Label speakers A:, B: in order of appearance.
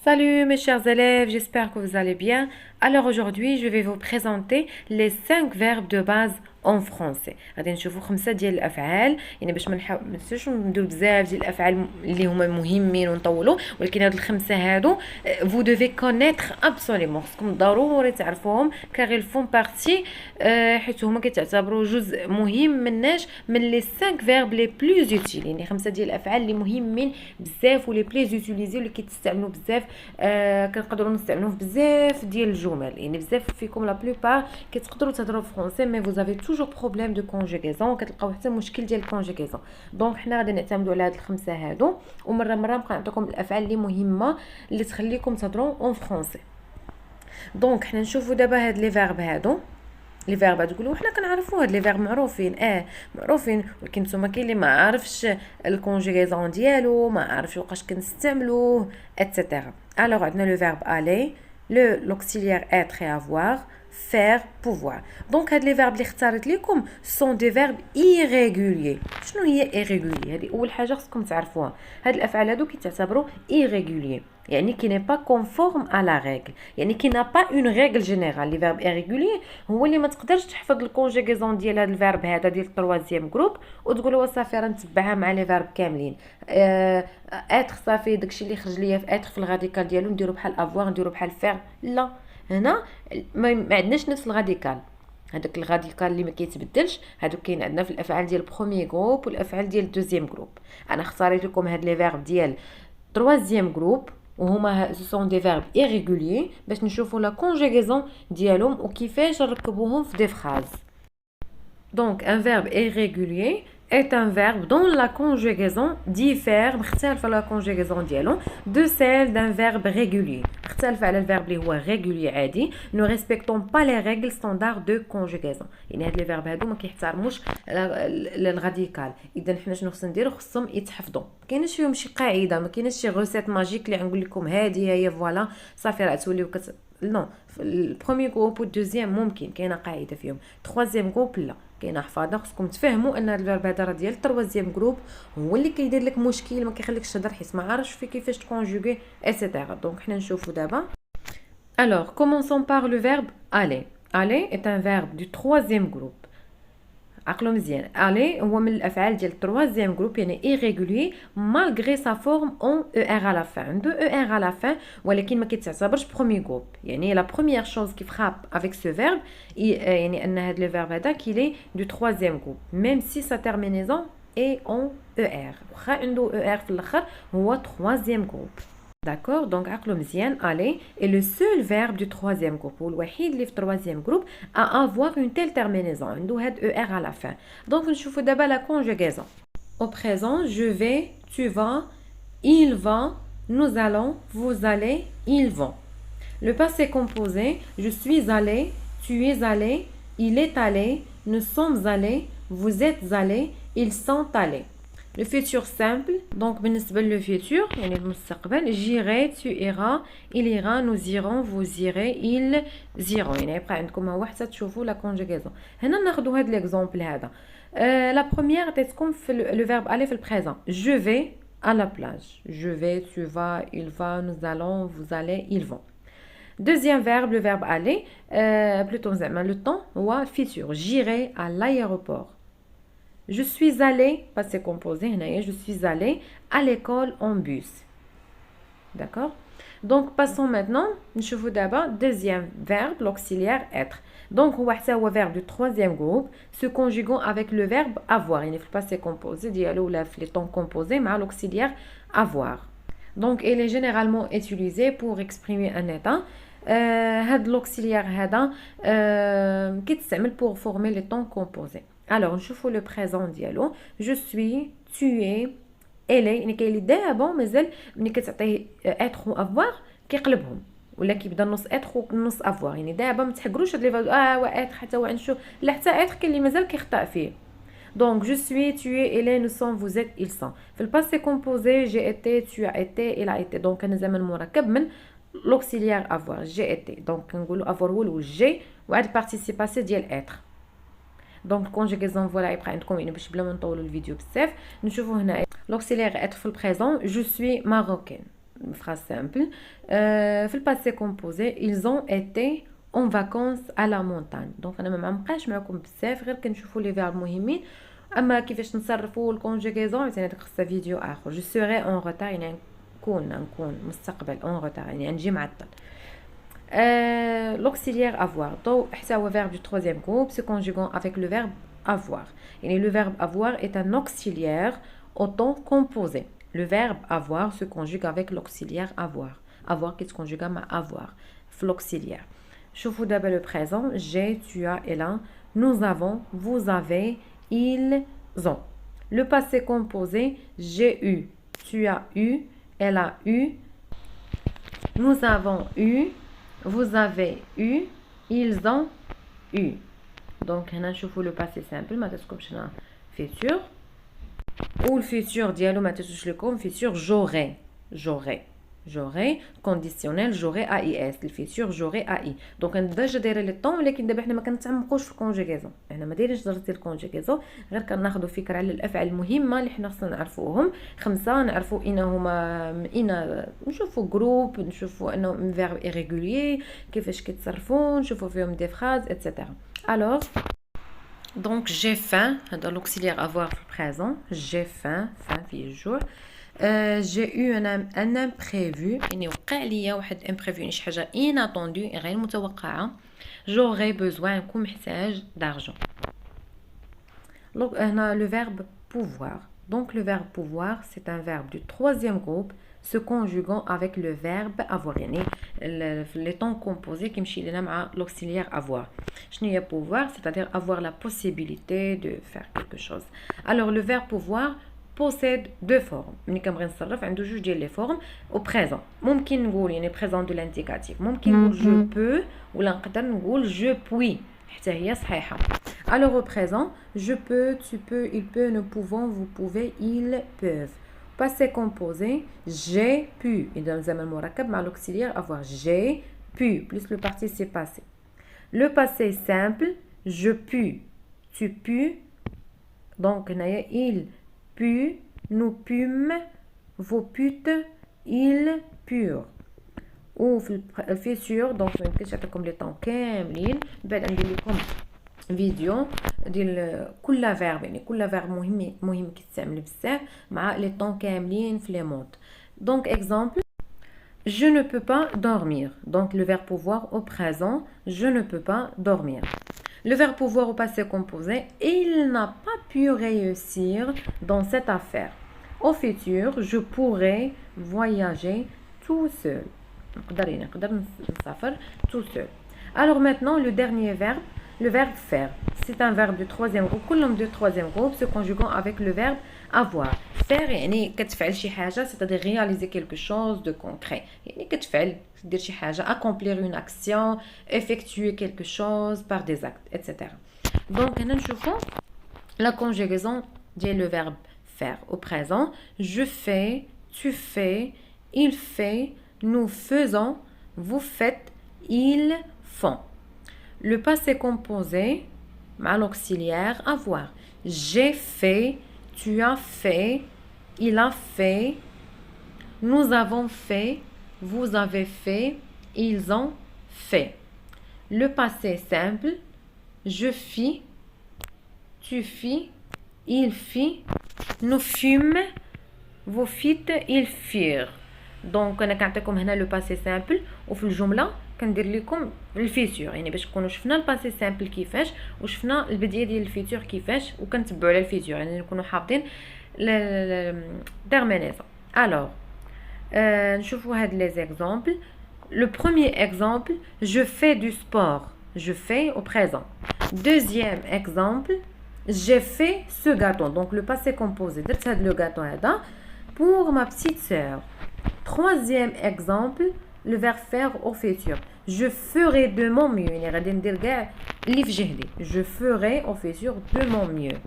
A: Salut mes chers élèves, j'espère que vous allez bien. Alors aujourd'hui, je vais vous présenter les 5 verbes de base en français. غادي نشوفوا خمسة ديال الافعال يعني باش ما نسوش نديروا بزاف ديال الافعال اللي هما مهمين ونطولوا ولكن هاد الخمسة هادو vous devez connaître absolument خصكم ضروري تعرفوهم car ils font partie حيت هما كيتعتبروا جزء مهم من لي 5 verbes les plus utiles يعني خمسة ديال الافعال اللي مهمين بزاف ولي بليز يوتيليزي واللي كيتستعملوا بزاف كنقدروا نستعملوه في بزاف ديال الجمل يعني بزاف فيكم لا بلوبار كتقدروا تهضروا فرونسي مي vous avez toujours problème de conjugaison كتلقاو حتى مشكل ديال الكونجوغاسيون دونك حنا غادي نعتمدوا على هاد الخمسه هادو ومره نبقى نعطيكم الافعال اللي مهمه اللي تخليكم تهضروا اون فرونسي دونك حنا نشوفوا دابا هاد لي فيرب هادو لي فيرب تقولوا حنا كنعرفوا هاد لي فيرب معروفين معروفين ولكن نتوما كاين اللي ما عارفش الكونجوغاسيون ديالو ما عارفش وقاش كنستعملوه اتسيتيرا الوغ عندنا لو فيرب aller l'auxiliaire être et avoir faire pouvoir دونك هاد لي فيرب اللي اختارت لكم سون دي فيرب irréguliers شنو هي irrégulier هذه اول حاجه خصكم تعرفوها هاد الافعال هادو كيتعتبروا irréguliers يعني كي ني با كونفورم ا لا ريغل يعني كي نا با اون ريغل جينيرال لي فيرب irrégulier هو اللي ما تقدرش تحفظ الكونجوغاسيون ديال هاد الفيرب هذا ديال التروازيام جروب وتقولوا صافي راه نتبعها مع لي فيرب كاملين اتر صافي داكشي اللي خرج ليا في اتر في الراديكال ديالو نديرو بحال افوار نديرو بحال فير لا هنا ما عندناش نفس الراديكال هذاك الراديكال اللي ما كيتبدلش هادو كاين عندنا في الافعال ديال البروميير جروب والافعال ديال الدوزيام جروب انا اختاريت لكم هاد لي فيرب ديال تروازيام جروب وهما سون دي فيرب irréguliers باش نشوفوا لا كونجوغاسيون ديالهم وكيفاش نركبوهم في دي فراز دونك ان فيرب irrégulier est un verbe dont la conjugaison diffère مختلفة la conjugaison ديالو de celle d'un verbe régulier مختلفة على الفيرب اللي هو régulier عادي ne respectons pas les règles standards de conjugaison يعني هاد لي فيرب هادو ما كيحترموش الراديكال اذا حنا شنو خصنا نديرو خصهم يتحفظوا كاينش فيهم شي قاعده ما كاينش شي غوسيت ماجيك اللي غنقول لكم هذه هي فوالا صافي راه توليو نو في البروميير جروب والدوزيام ممكن كاينه قاعده فيهم تروازيام جروب لا كاينه حفاظه خصكم تفهموا ان هذا الفيرب هذا راه ديال التروازيام جروب هو اللي كيدير لك مشكل ما كيخليكش تهضر حيت ما عارفش في كيفاش تكونجوغي ايتترا دونك حنا نشوفوا دابا alors commençons par le verbe aller aller est un verbe du troisième groupe عقلوا مزيان aller هو من الافعال ديال التروازيام جروب يعني irrégulier malgré sa forme en er à la fin عنده er à la fin ولكن ما كيتعتبرش premier groupe يعني la première chose qui frappe avec ce verbe يعني ان هذا le verbe هذا qu'il est du troisième groupe même si sa terminaison est en er واخا عنده er في الاخر هو troisième groupe D'accord, donc عقلوا مزيان aller est le seul verbe du troisième groupe والوحيد اللي في troisième groupe à avoir une telle terminaison عنده هاد er à la fin donc نشوفوا دابا la conjugaison au présent je vais tu vas il va nous allons vous allez ils vont le passé composé je suis allé tu es allé il est allé nous sommes allés vous êtes allés ils sont allés Le futur simple, donc بالنسبة le futur يعني المستقبل j'irai, tu iras, il ira, nous irons, vous irez, ils iront يعني يبقى عندكم هو حتى تشوفوا la conjugaison هنا ناخذوا هذا l'exemple هذا la première عطيتكم في le verbe aller في البريزون je vais à la plage je vais, tu vas, il va, nous allons, vous allez, ils vont deuxième verbe le verbe aller plutôt زعما le temps هو futur j'irai à l'aéroport Je suis allée, passé composé, je suis allée à l'école en bus. D'accord? Donc, passons maintenant, nous voyons d'abord deuxième verbe, l'auxiliaire être. Donc, on va voir le verbe du troisième groupe, se conjuguant avec le verbe avoir. Il ne faut pas se composer, dialogue ou les temps composés, mais l'auxiliaire avoir. Donc, il est généralement utilisé pour exprimer un état. L'auxiliaire qui est pour former les temps composés. Alors نشوفوا لو بريزون ديالو جو سوي tu es elle est يعني كاين اللي دابا مازال ملي كتعطيه اتر و افوار كيقلبهم ولا كيبدا نص اتر ونص افوار يعني دابا ما تحقروش هاد لي اتر حتى هو نشوف لا حتى اتر كاين اللي مازال كيخطا فيه دونك جو سوي tu es elle est nous sommes vous êtes ils sont في الباسي كومبوزي j'ai été tu as été il a été دونك انا زعما مركب من l'auxiliaire avoir j'ai été دونك كنقولوا avoir هو الوجه وعاد البارتيسيباسي ديال اتر دونك الكونجوغاسيون فوالا يبقى عندكم يعني باش بلا ما نطولوا الفيديو بزاف نشوفوا هنا l'auxiliaire être في البريزون je suis marocaine phrase simple. في le passé composé ils ont été en vacances à la montagne. دونك انا ما معمقاش معكم بزاف غير كنشوفوا لي فيرب مهمين. اما كيفاش نصرفوا الكونجيغيزون يعني خصها فيديو اخر. جو سوغي اون روتار يعني نكون مستقبل اون روتار يعني نجي معطل. L'auxiliaire avoir donc c'est un verbe du troisième groupe se conjuguant avec le verbe avoir. Et le verbe avoir est un auxiliaire au temps composé. Le verbe avoir se conjugue avec l'auxiliaire avoir. Avoir qui se conjugue à avoir. L'auxiliaire. Je vous donne le présent. J'ai, tu as, elle a. Nous avons, vous avez, ils ont. Le passé composé. J'ai eu, tu as eu, elle a eu. Nous avons eu. Vous avez eu, ils ont eu. Donc, on a chauffé le passé simple, mais c'est comme ça, futur. Ou le futur, dialogue, mais c'est le futur, j'aurai, j'aurai, j'aurai, conditionnel, j'aurai AIS, le futur, j'aurai AI. Donc, on a déjà déroulé le temps, mais on n'a pas نتعمقوش في الكونجيغيزون. احنا ما دايرينش درجة الكونجيغيزون، غير كناخذوا فكرة على الأفعال المهمة اللي حنا خصنا نعرفوهم. 5 نعرفوا إن نشوفوا جروب، نشوفوا انهم فيرب irrégulier، كيفاش كيتصرفوا، نشوفوا فيهم دي فراز etc. Alors donc j'ai faim هذا l'auxiliaire avoir في présent. J'ai faim في الجوع. j'ai eu un imprévu يعني وقع ليا واحد imprévu يعني شي حاجه inattendue غير متوقعه. j'aurais besoin نكون محتاج d'argent. Donc هنا le verbe pouvoir. Donc le verbe pouvoir c'est un verbe du troisième groupe se conjuguant avec le verbe avoir يعني les temps composés كيمشي لنا مع l'auxiliaire avoir. شنو هي pouvoir c'est-à-dire avoir la possibilité de faire quelque chose. Alors le verbe pouvoir possède deux formes. ملي كنبغي نصرف عنده جوج ديال لي فورم au présent. ممكن نقول يعني présent de l'indicatif. ممكن نقول je peux ولا نقدر نقول je puis حتى هي صحيحه. Alors au présent, je peux, tu peux, il peut, nous pouvons, vous pouvez, ils peuvent. Passé composé, j'ai pu. Et dans le zaman morakab, مع l'auxiliaire avoir j'ai pu plus le participe passé. Le passé simple, je pus, tu pus. Donc il put, nous pûmes, vous pûtes, ils purent. Ou في futur donc ما يمكنش نعطيكم لي طون كاملين بعد ندير لكم فيديو ديال كل فيرب يعني كل فيرب مهم كيستعمل بزاف مع لي طون كاملين في لي مود. Donc exemple je ne peux pas dormir. Donc le verbe pouvoir au présent, je ne peux pas dormir. Le verbe pouvoir au passé composé, il n'a pas pu réussir dans cette affaire. Au futur, je pourrais voyager tout seul. Tout seul. Alors maintenant, le dernier verbe, le verbe faire. C'est un verbe du troisième groupe. كلهم du troisième groupe se conjuguant avec le verbe avoir. Faire يعني كتفعل شي حاجة, c'est-à-dire réaliser quelque chose de concret. يعني كتفعل دير شي حاجة, accomplir une action, effectuer quelque chose par des actes, etc. Donc هنا نشوفوا la conjugaison ديال le verbe faire au présent. Je fais, tu fais, il fait, nous faisons, vous faites, ils font. Le passé composé, à l'auxiliaire, avoir. J'ai fait, tu as fait, il a fait, nous avons fait, vous avez fait, ils ont fait. Le passé simple, je fis, tu fis, il fit, nous fûmes, vous fîtes, ils firent. دونك انا كنعطيكم هنا لو باسي سامبل وفي الجمله كندير لكم الفيتور يعني باش نكونوا شفنا الباسي سامبل كيفاش وشفنا البدايه ديال الفيتور كيفاش وكنتبعوا على الفيتور يعني نكونوا حافظين التيرمينيزون. الوغ نشوفوا هاد لي زيكزامبل. لو بروميير اكزامبل je fais du sport. Je fais au présent. Deuxième exemple, j'ai fait ce gâteau. Donc le passé composé درت هاد لو gâteau هذا pour ma petite sœur. Troisième exemple, le verbe faire au futur. Je ferai de mon mieux. Je ferai au futur de mon mieux.